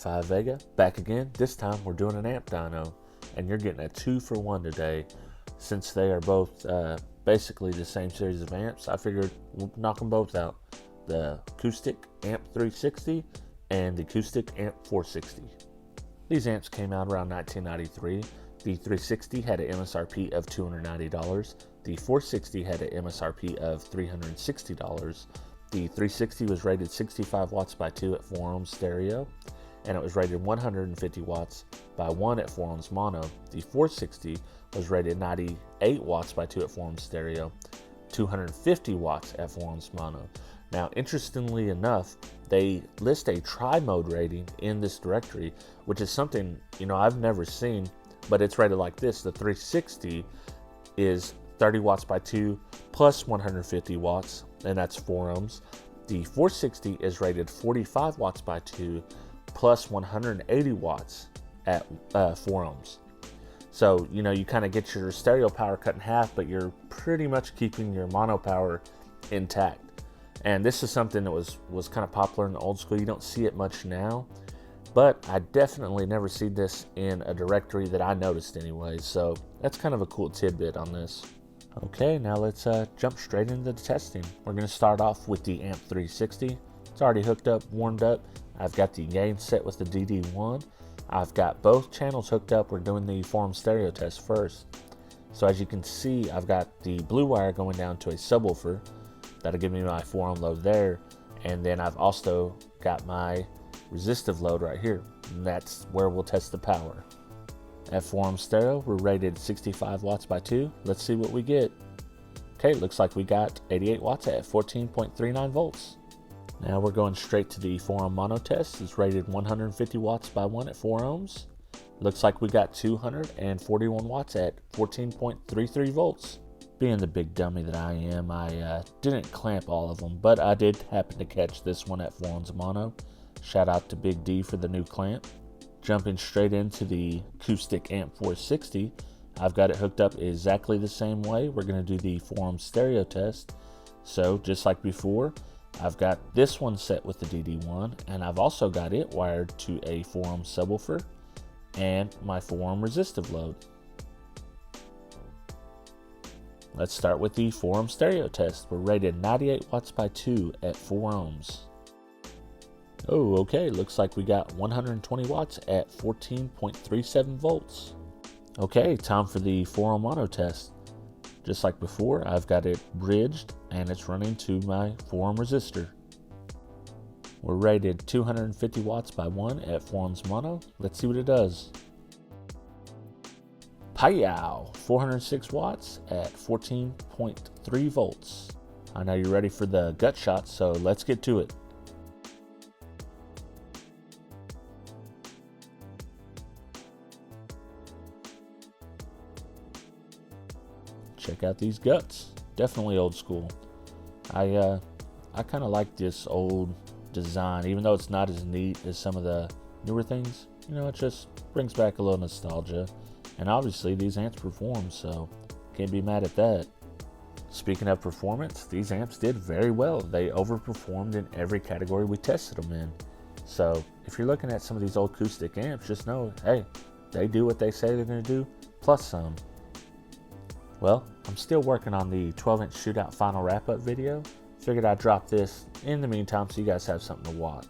Hi-Fi Vega, back again. This time we're doing an amp dyno, and you're getting a 2-for-1 today. Since they are both basically the same series of amps, I figured we'll knock them both out. The Coustic Amp 360 and the Coustic Amp 460. These amps came out around 1993. The 360 had an MSRP of $290. The 460 had an MSRP of $360. The 360 was rated 65 watts by 2 at 4 ohms stereo, and it was rated 150 watts by 1 at 4 ohms mono. The 460 was rated 98 watts by 2 at 4 ohms stereo, 250 watts at 4 ohms mono. Now, interestingly enough, they list a tri-mode rating in this directory, which is something, I've never seen, but it's rated like this. The 360 is 30 watts by 2 plus 150 watts, and that's 4 ohms. The 460 is rated 45 watts by 2 plus 180 watts at 4 ohms. So, you kind of get your stereo power cut in half, but you're pretty much keeping your mono power intact. And this is something that was kind of popular in the old school. You don't see it much now, but I definitely never see this in a directory that I noticed anyway. So that's kind of a cool tidbit on this. Okay, now let's jump straight into the testing. We're going to start off with the Amp 360. It's already hooked up, warmed up. I've got the gain set with the DD-1. I've got both channels hooked up. We're doing the 4 ohm stereo test first. So as you can see, I've got the blue wire going down to a subwoofer. That'll give me my 4 ohm load there. And then I've also got my resistive load right here. And that's where we'll test the power. At 4 ohm stereo, we're rated 65 watts by 2. Let's see what we get. Okay, looks like we got 88 watts at 14.39 volts. Now we're going straight to the 4 ohm mono test. It's rated 150 watts by 1 at 4 ohms. Looks like we got 241 watts at 14.33 volts. Being the big dummy that I am, I didn't clamp all of them, but I did happen to catch this one at 4 ohms mono. Shout out to Big D for the new clamp. Jumping straight into the Coustic Amp 460, I've got it hooked up exactly the same way. We're going to do the 4 ohm stereo test. So just like before, I've got this one set with the DD-1, and I've also got it wired to a 4 ohm subwoofer and my 4 ohm resistive load. Let's start with the 4 ohm stereo test. We're rated 98 watts by 2 at 4 ohms. Oh, okay, looks like we got 120 watts at 14.37 volts. Okay, time for the 4 ohm mono test. Just like before, I've got it bridged and it's running to my 4 ohm resistor. We're rated 250 watts by 1 at 4 ohms mono. Let's see what it does. Pow! 406 watts at 14.3 volts. I know you're ready for the gut shot, so let's get to it. Check out these guts. Definitely old school. I kind of like this old design, even though it's not as neat as some of the newer things. It just brings back a little nostalgia. And obviously these amps perform, so can't be mad at that. Speaking of performance, these amps did very well. They overperformed in every category we tested them in. So if you're looking at some of these old Coustic amps, just know, hey, they do what they say they're going to do, plus some. Well, I'm still working on the 12-inch shootout final wrap-up video. Figured I'd drop this in the meantime so you guys have something to watch.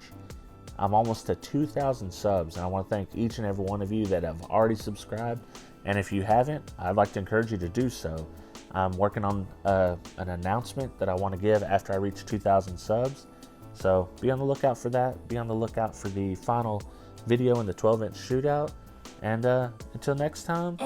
I'm almost to 2,000 subs, and I want to thank each and every one of you that have already subscribed. And if you haven't, I'd like to encourage you to do so. I'm working on an announcement that I want to give after I reach 2,000 subs. So be on the lookout for that. Be on the lookout for the final video in the 12-inch shootout. And until next time.